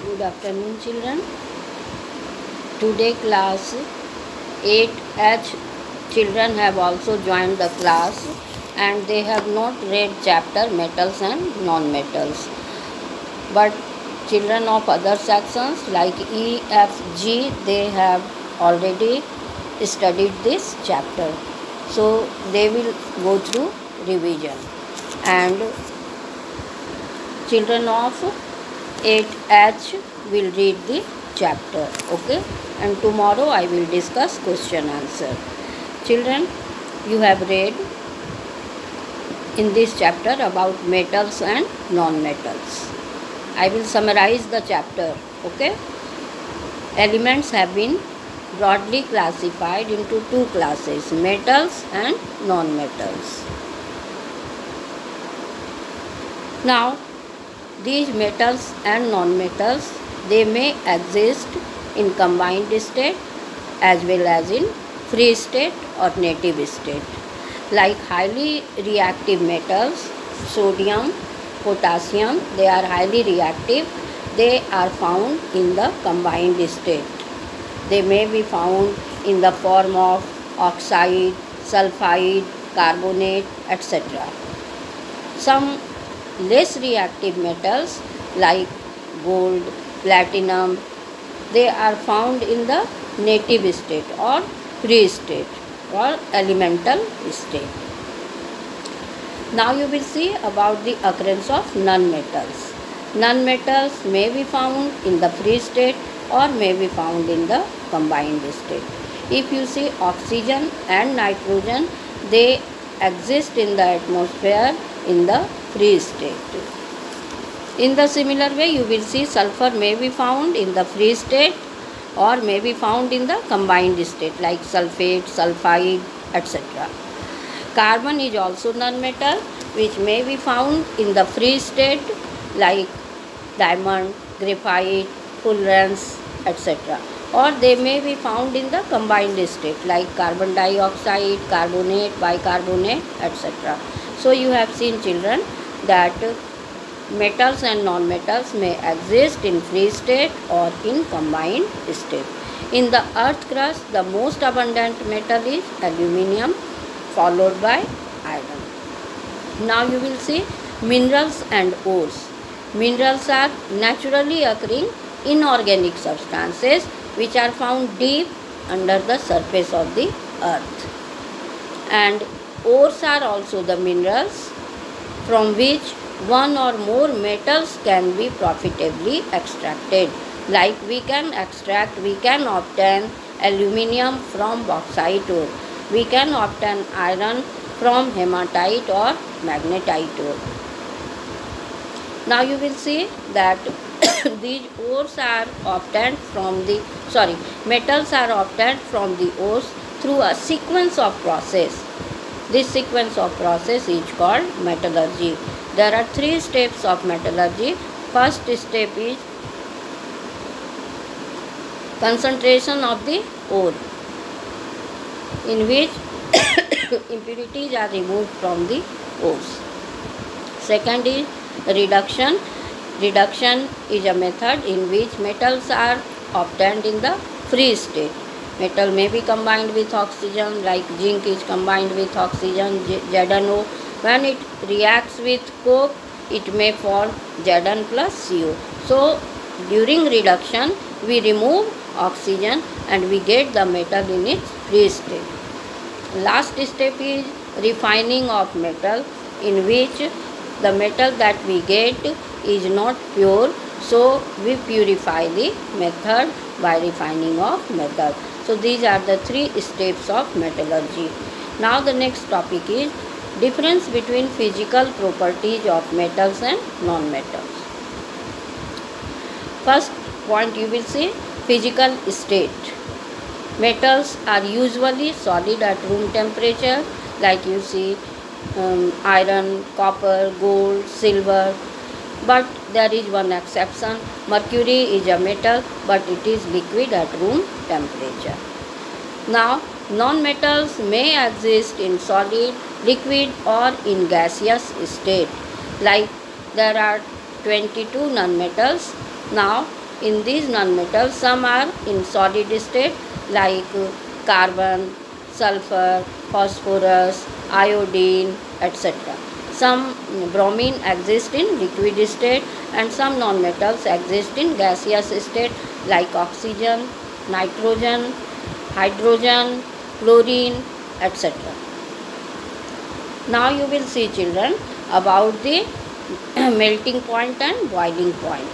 Good afternoon, children. Today class 8H children have also joined the class and they have not read chapter metals and non-metals. But children of other sections like E, F, G, they have already studied this chapter. So they will go through revision. And children of 8H will read the chapter, okay, and tomorrow I will discuss question answer. Children, you have read in this chapter about metals and non-metals. I will summarize the chapter, okay. Elements have been broadly classified into two classes, metals and non-metals. Now these metals and non-metals, they may exist in combined state as well as in free state or native state. Like highly reactive metals, sodium, potassium, they are highly reactive. They are found in the combined state. They may be found in the form of oxide, sulfide, carbonate, etc. Some less reactive metals like gold, platinum, they are found in the native state or free state or elemental state. Now you will see about the occurrence of non-metals. Non-metals may be found in the free state or may be found in the combined state. If you see oxygen and nitrogen, they exist in the atmosphere in the free state. In the similar way, you will see sulfur may be found in the free state or may be found in the combined state like sulfate, sulfide, etc. Carbon is also non-metal which may be found in the free state like diamond, graphite, fullerenes, etc. Or they may be found in the combined state like carbon dioxide, carbonate, bicarbonate, etc. So you have seen, children, that metals and non-metals may exist in free state or in combined state. In the earth crust, the most abundant metal is aluminium, followed by iron. Now you will see minerals and ores. Minerals are naturally occurring inorganic substances which are found deep under the surface of the earth. And ores are also the minerals from which one or more metals can be profitably extracted. Like we can obtain aluminium from bauxite ore. We can obtain iron from hematite or magnetite ore. Now you will see that these ores are obtained from the metals are obtained from the ores through a sequence of process. This sequence of process is called metallurgy. There are three steps of metallurgy. First step is concentration of the ore, in which impurities are removed from the ores. Second is reduction. Reduction is a method in which metals are obtained in the free state. Metal may be combined with oxygen, like zinc is combined with oxygen, ZnO. When it reacts with coke, it may form Zn plus Co. So during reduction, we remove oxygen and we get the metal in its free state. Last step is refining of metal, in which the metal that we get is not pure, so we purify the method by refining of metal. So these are the three steps of metallurgy. Now the next topic is difference between physical properties of metals and non-metals. First point you will see physical state. Metals are usually solid at room temperature, like you see iron, copper, gold, silver. But there is one exception. Mercury is a metal, but it is liquid at room temperature. Now, non-metals may exist in solid, liquid or in gaseous state. Like there are 22 non-metals. Now, In these non-metals, some are in solid state like carbon, sulfur, phosphorus, iodine, etc. Some bromine exist in liquid state and some non-metals exist in gaseous state like oxygen, nitrogen, hydrogen, chlorine, etc. Now you will see, children, about the melting point and boiling point.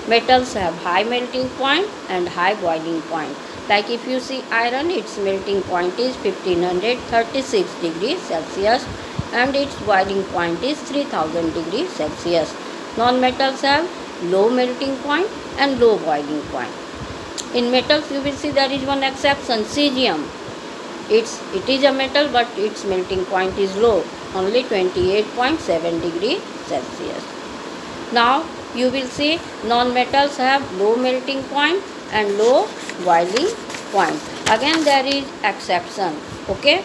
Metals have high melting point and high boiling point. Like if you see iron, its melting point is 1536 degrees Celsius and its boiling point is 3000 degrees Celsius. Non-metals have low melting point and low boiling point. In metals you will see there is one exception, cesium. It is a metal but its melting point is low, only 28.7 degrees Celsius. Now you will see non-metals have low melting point and low boiling point. Again there is exception, okay.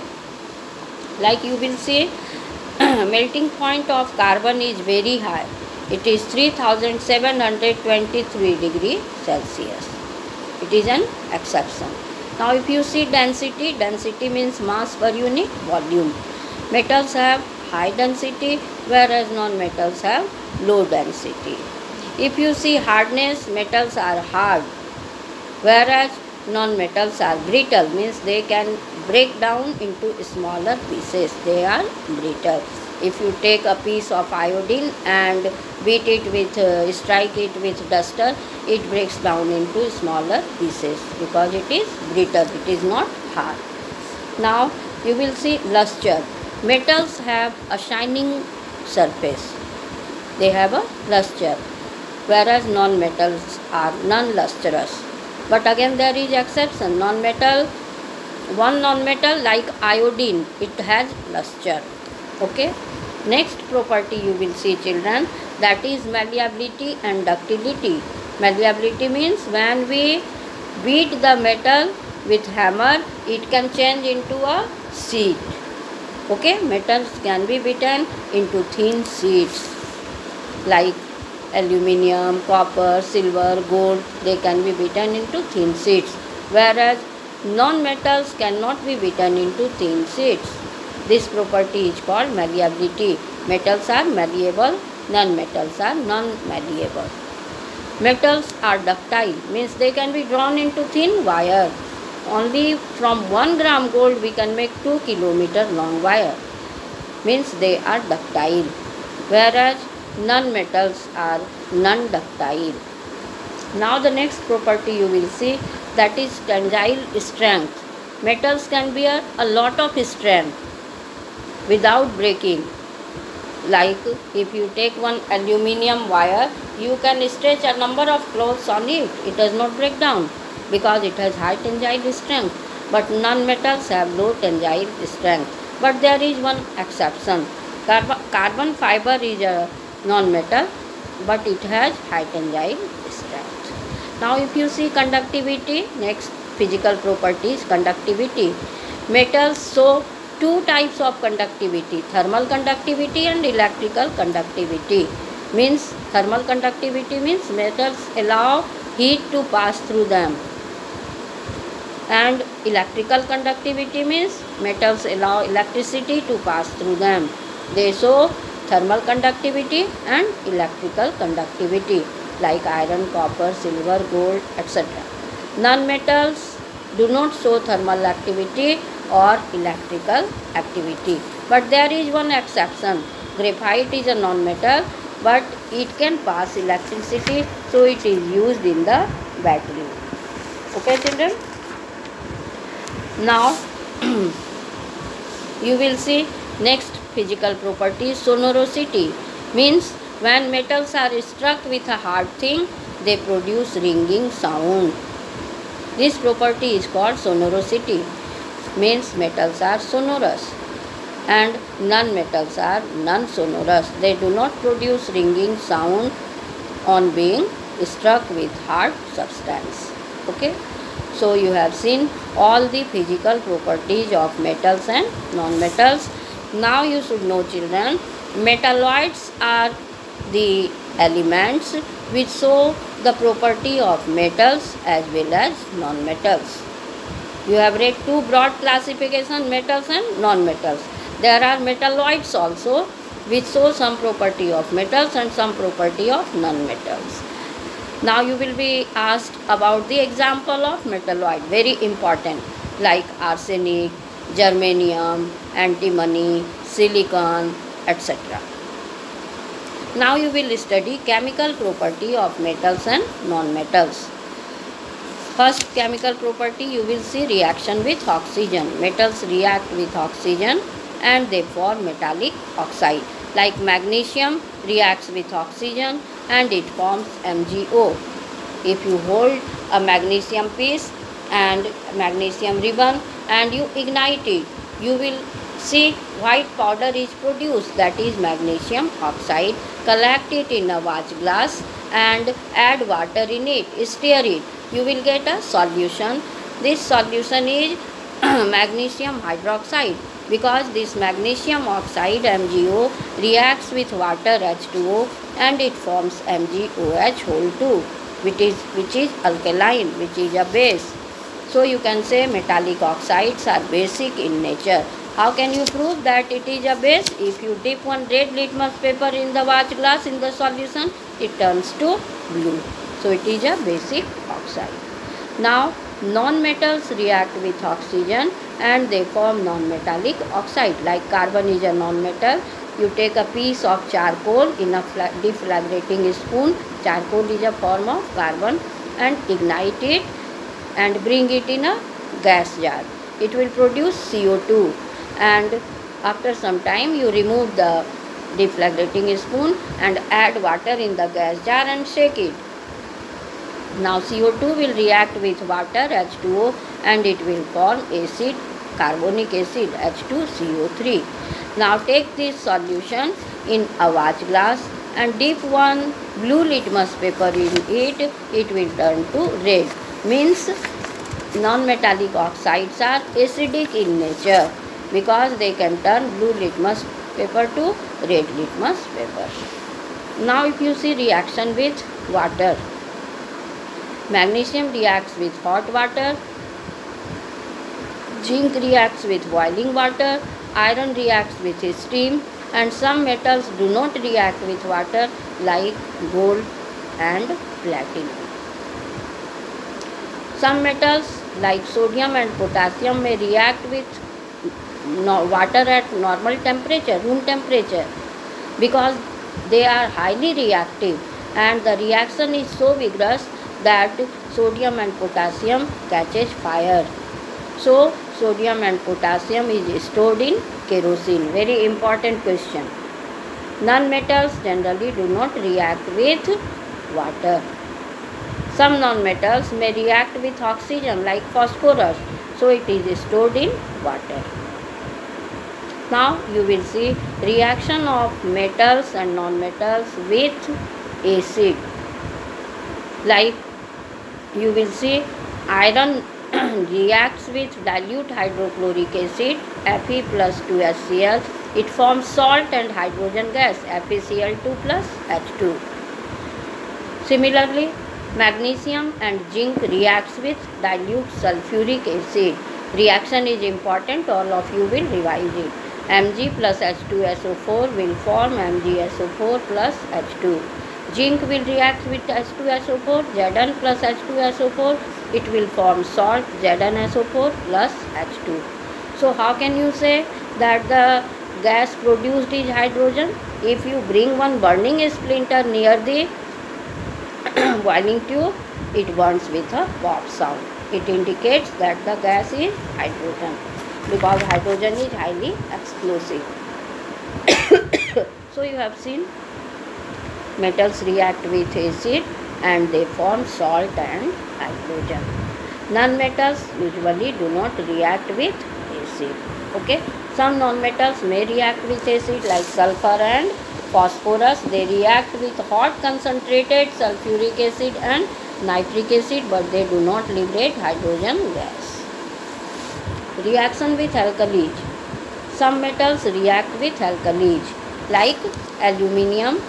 Like you will see melting point of carbon is very high. It is 3723 degrees Celsius. It is an exception. Now if you see density, density means mass per unit volume. Metals have high density whereas non-metals have low density. If you see hardness, metals are hard whereas non-metals are brittle, means they can break down into smaller pieces. They are brittle. If you take a piece of iodine and beat it with, strike it with duster, it breaks down into smaller pieces because it is brittle, it is not hard. Now you will see luster. Metals have a shining surface. They have a luster, whereas non-metals are non-lustrous. But again there is exception. One non-metal like iodine, it has luster. Okay. Next property you will see, children, that is malleability and ductility. Malleability means when we beat the metal with hammer, it can change into a sheet. Okay, metals can be beaten into thin sheets like aluminium, copper, silver, gold. They can be beaten into thin sheets, whereas non-metals cannot be beaten into thin sheets. This property is called malleability. Metals are malleable, non-metals are non-malleable. Metals are ductile, means they can be drawn into thin wire. Only from 1 gram gold we can make 2 kilometer long wire, means they are ductile, whereas non-metals are non-ductile. Now the next property you will see, that is tensile strength. Metals can bear a lot of strength without breaking. Like if you take one aluminium wire, you can stretch a number of clothes on it. It does not break down because it has high tensile strength. But non-metals have low tensile strength. But there is one exception. Carbon fiber is a non-metal, but it has high tensile strength. Now if you see conductivity, next physical properties, conductivity. Metals show two types of conductivity, thermal conductivity and electrical conductivity. Means thermal conductivity means metals allow heat to pass through them, and electrical conductivity means metals allow electricity to pass through them. They show thermal conductivity and electrical conductivity like iron, copper, silver, gold, etc. Non-metals do not show thermal activity or electrical activity. But there is one exception. Graphite is a non-metal, but it can pass electricity, so it is used in the battery. Okay, children? Now you will see next physical property, sonorosity. Means when metals are struck with a hard thing, they produce ringing sound. This property is called sonorosity. Means metals are sonorous and non-metals are non-sonorous. They do not produce ringing sound on being struck with hard substance. Okay. So you have seen all the physical properties of metals and non-metals. Now you should know, children, metalloids are the elements which show the property of metals as well as non-metals. You have read two broad classification, metals and non-metals. There are metalloids also, which show some property of metals and some property of non-metals. Now you will be asked about the example of metalloid, very important, like arsenic, germanium, antimony, silicon, etc. Now you will study chemical property of metals and non-metals. First chemical property, you will see reaction with oxygen. Metals react with oxygen and they form metallic oxide. Like magnesium reacts with oxygen and it forms MgO. If you hold a magnesium piece and magnesium ribbon and you ignite it, you will see white powder is produced, that is magnesium oxide. Collect it in a watch glass and add water in it, stir it. You will get a solution. This solution is magnesium hydroxide, because this magnesium oxide MgO reacts with water H2O and it forms MgOH whole 2, which is alkaline, which is a base. So you can say metallic oxides are basic in nature. How can you prove that it is a base? If you dip one red litmus paper in the watch glass in the solution, it turns to blue. So it is a basic oxide. Now non-metals react with oxygen and they form non-metallic oxide. Like carbon is a non-metal. You take a piece of charcoal in a deflagrating spoon. Charcoal is a form of carbon, and ignite it and bring it in a gas jar. It will produce CO2, and after some time you remove the deflagrating spoon and add water in the gas jar and shake it. Now CO2 will react with water H2O and it will form acid, carbonic acid H2CO3. Now take this solution in a watch glass and dip one blue litmus paper in it. It will turn to red. Means non-metallic oxides are acidic in nature, because they can turn blue litmus paper to red litmus paper. Now if you see reaction with water, magnesium reacts with hot water, zinc reacts with boiling water, iron reacts with steam, and some metals do not react with water like gold and platinum. Some metals like sodium and potassium may react with water at normal temperature, room temperature, because they are highly reactive and the reaction is so vigorous that sodium and potassium catches fire. So sodium and potassium is stored in kerosene. Very important question. Non-metals generally do not react with water. Some non-metals may react with oxygen like phosphorus, so it is stored in water. Now you will see reaction of metals and non-metals with acid. Like you will see iron reacts with dilute hydrochloric acid Fe plus 2HCl. It forms salt and hydrogen gas FeCl2 plus H2. Similarly, magnesium and zinc reacts with dilute sulfuric acid. Reaction is important, all of you will revise it. Mg plus H2SO4 will form MgSO4 plus H2. Zinc will react with H2SO4, Zn plus H2SO4. It will form salt ZnSO4 plus H2. So how can you say that the gas produced is hydrogen? If you bring one burning splinter near the boiling tube, it burns with a pop sound. It indicates that the gas is hydrogen, because hydrogen is highly explosive. So you have seen metals react with acid and they form salt and hydrogen. Non-metals usually do not react with acid. Okay. Some non-metals may react with acid like sulfur and phosphorus. They react with hot concentrated sulfuric acid and nitric acid, but they do not liberate hydrogen gas. Reaction with alkalis. Some metals react with alkalis like aluminium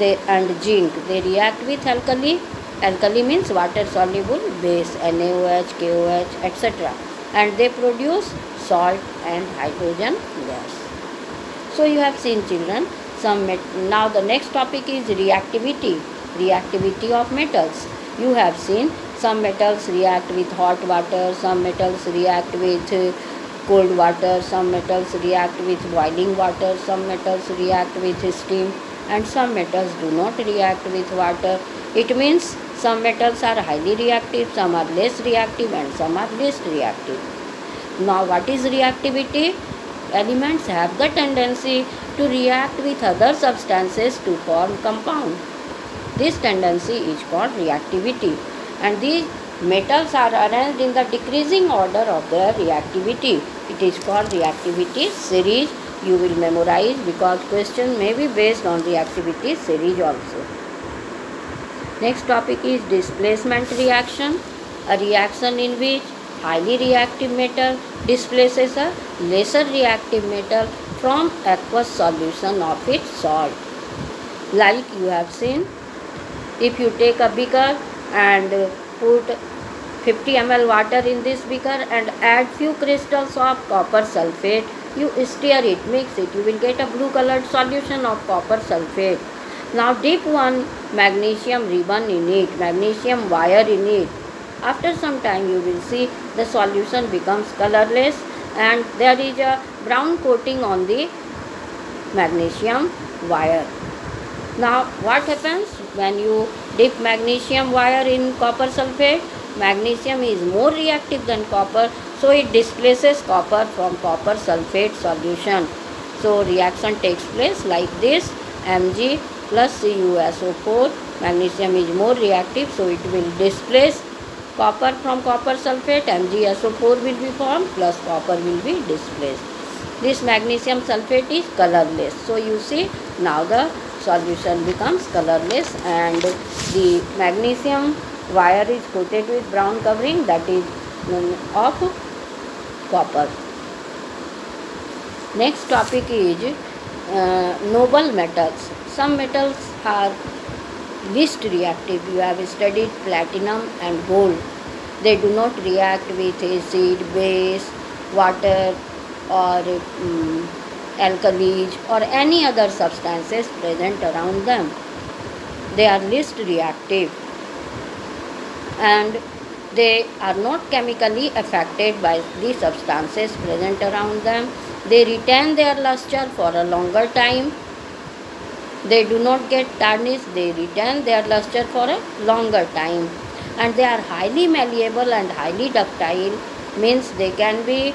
and zinc, they react with alkali. Alkali means water soluble base, NaOH, KOH, etc. And they produce salt and hydrogen gas. So you have seen, children, now the next topic is reactivity of metals. You have seen some metals react with hot water, some metals react with cold water, some metals react with boiling water, some metals react with steam, and some metals do not react with water. It means some metals are highly reactive, some are less reactive, and some are least reactive. Now what is reactivity? Elements have the tendency to react with other substances to form compound. This tendency is called reactivity, and these metals are arranged in the decreasing order of their reactivity. It is called reactivity series. You will memorize because question may be based on reactivity series also. Next topic is displacement reaction, a reaction in which highly reactive metal displaces a lesser reactive metal from aqueous solution of its salt. Like you have seen, if you take a beaker and put 50 ml water in this beaker and add few crystals of copper sulfate, you stir it, mix it, you will get a blue colored solution of copper sulfate. Now dip one magnesium ribbon in it, magnesium wire in it. After some time you will see the solution becomes colorless and there is a brown coating on the magnesium wire. Now what happens when you dip magnesium wire in copper sulfate? Magnesium is more reactive than copper, so it displaces copper from copper sulfate solution. So reaction takes place like this, Mg plus CuSO4. Magnesium is more reactive, so it will displace copper from copper sulfate. MgSO4 will be formed plus copper will be displaced. This magnesium sulfate is colorless. So you see now the solution becomes colorless and the magnesium wire is coated with brown covering, that is of copper. Next topic is noble metals. Some metals are least reactive. You have studied platinum and gold. They do not react with acid, base, water or alkalis or any other substances present around them. They are least reactive and they are not chemically affected by the substances present around them. They retain their luster for a longer time. They do not get tarnished, they retain their luster for a longer time. And they are highly malleable and highly ductile, means they can be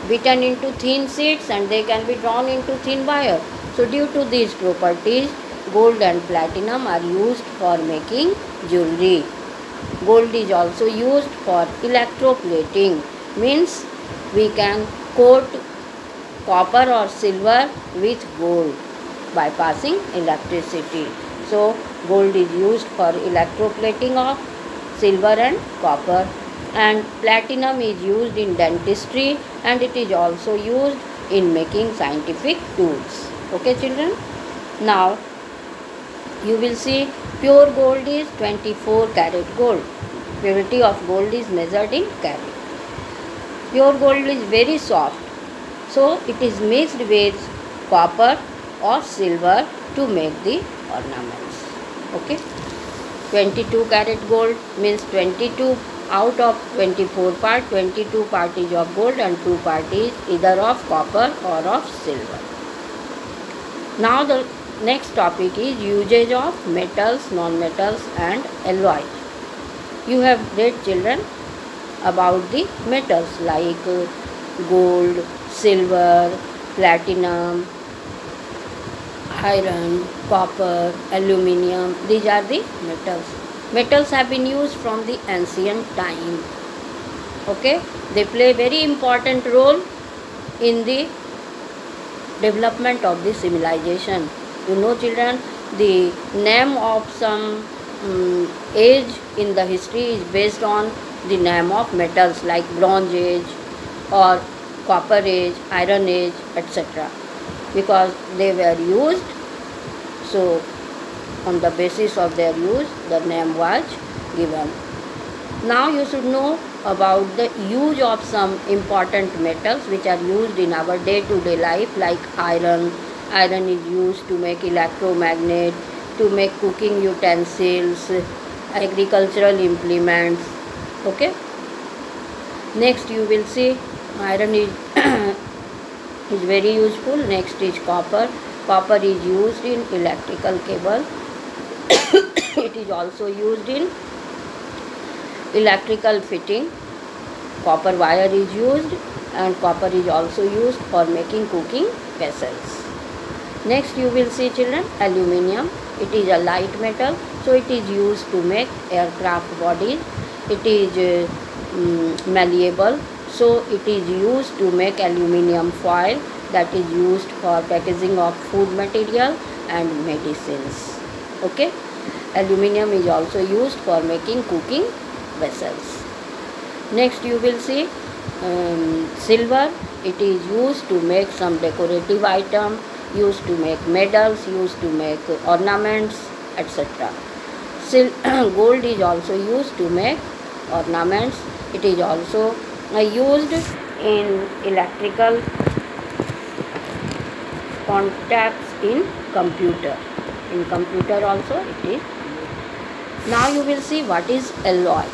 beaten into thin sheets and they can be drawn into thin wire. So due to these properties, gold and platinum are used for making jewelry. Gold is also used for electroplating, means we can coat copper or silver with gold by passing electricity. So gold is used for electroplating of silver and copper, and platinum is used in dentistry and it is also used in making scientific tools. Okay children, now you will see pure gold is 24 karat gold. Purity of gold is measured in carat. Pure gold is very soft, so it is mixed with copper or silver to make the ornaments. Okay, 22 karat gold means 22 out of 24 part, 22 part is of gold and 2 part is either of copper or of silver. Now the next topic is usage of metals, non-metals and alloys. You have read children about the metals like gold, silver, platinum, iron, copper, aluminium. These are the metals. Metals have been used from the ancient time. Okay, they play very important role in the development of the civilization. You know children, the name of some age in the history is based on the name of metals like Bronze Age or Copper Age, Iron Age, etc. because they were used. So On the basis of their use, the name was given. Now you should know about the use of some important metals which are used in our day-to-day life, like iron. Iron is used to make electromagnet, to make cooking utensils, agricultural implements. Okay. Next you will see iron is is very useful. Next is copper. Copper is used in electrical cable. It is also used in electrical fitting. Copper wire is used, and copper is also used for making cooking vessels. Next you will see, children, aluminium. It is a light metal, so it is used to make aircraft bodies. It is malleable, so it is used to make aluminium foil that is used for packaging of food material and medicines. Okay. Aluminium is also used for making cooking vessels. Next you will see silver. It is used to make some decorative item, used to make medals, used to make ornaments, etc. Gold is also used to make ornaments. It is also used in electrical contacts in computer. In computer also it is. Now you will see what is alloy.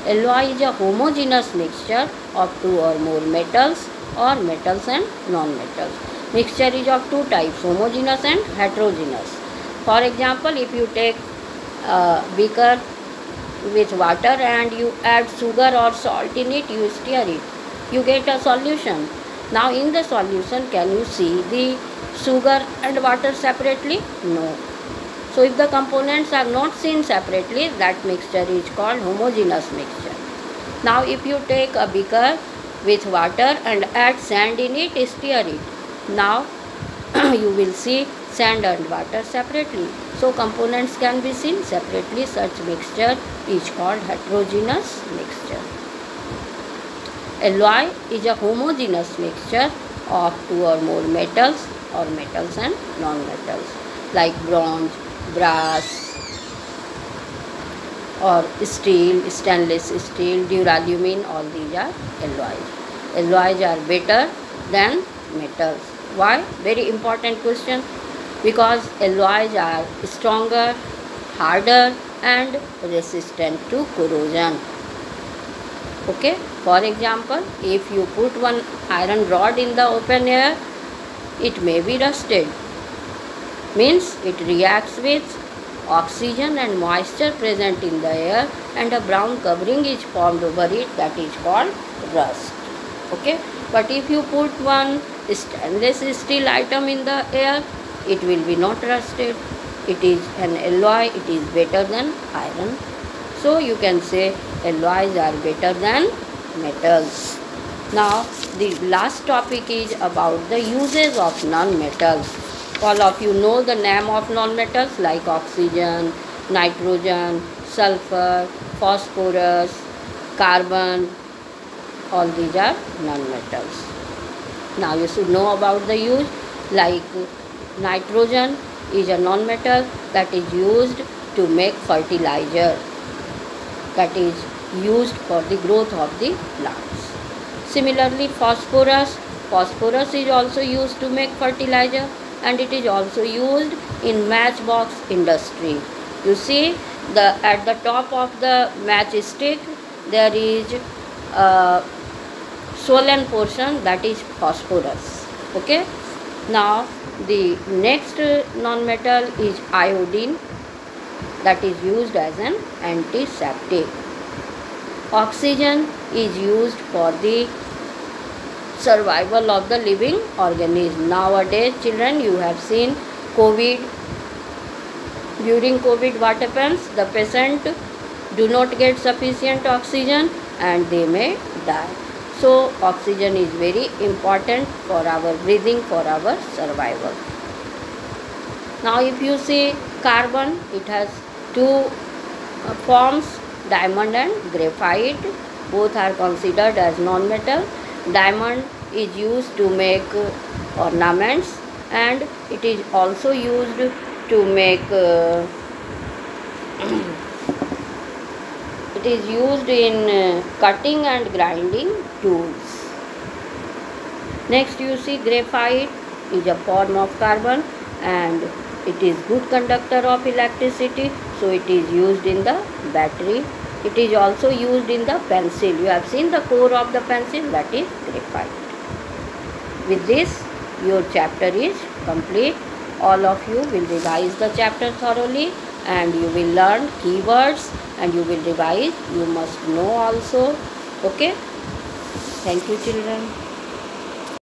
Alloy is a homogeneous mixture of two or more metals or metals and non-metals. Mixture is of two types, homogeneous and heterogeneous. For example, if you take a beaker with water and you add sugar or salt in it, you stir it, you get a solution. Now in the solution, can you see the sugar and water separately? No. So if the components are not seen separately, that mixture is called homogeneous mixture. Now if you take a beaker with water and add sand in it, stir it. Now you will see sand and water separately. So components can be seen separately. Such mixture is called heterogeneous mixture. Alloy is a homogeneous mixture of two or more metals or metals and non-metals, like bronze, brass, or steel, stainless steel, duralumin. All these are alloys. Alloys are better than metals. Why? Very important question. Because alloys are stronger, harder, and resistant to corrosion. Okay. For example, if you put one iron rod in the open air, it may be rusted. Means it reacts with oxygen and moisture present in the air, and a brown covering is formed over it, that is called rust. Okay. But if you put one stainless steel item in the air, it will be not rusted. It is an alloy, it is better than iron. So you can say alloys are better than metals. Now the last topic is about the uses of non-metals. All of you know the name of non-metals like oxygen, nitrogen, sulfur, phosphorus, carbon. All these are non-metals. Now you should know about the use, like nitrogen is a non-metal that is used to make fertilizer, that is used for the growth of the plants. Similarly, phosphorus is also used to make fertilizer, and it is also used in matchbox industry. You see, at the top of the matchstick there is a swollen portion, that is phosphorus. Okay. Now the next non-metal is iodine, that is used as an antiseptic. Oxygen is used for the survival of the living organism. Nowadays, children, you have seen COVID. During COVID, what happens? The patient do not get sufficient oxygen and they may die. So oxygen is very important for our breathing, for our survival. Now if you see carbon, it has two forms, diamond and graphite. Both are considered as non-metal. Diamond is used to make ornaments, and it is also used to make It is used in cutting and grinding tools. Next you see graphite is a form of carbon and it is good conductor of electricity, so it is used in the battery. It is also used in the pencil. You have seen the core of the pencil, that is graphite. With this your chapter is complete. All of you will revise the chapter thoroughly and you will learn keywords and you will revise. You must know also. Okay. Thank you children.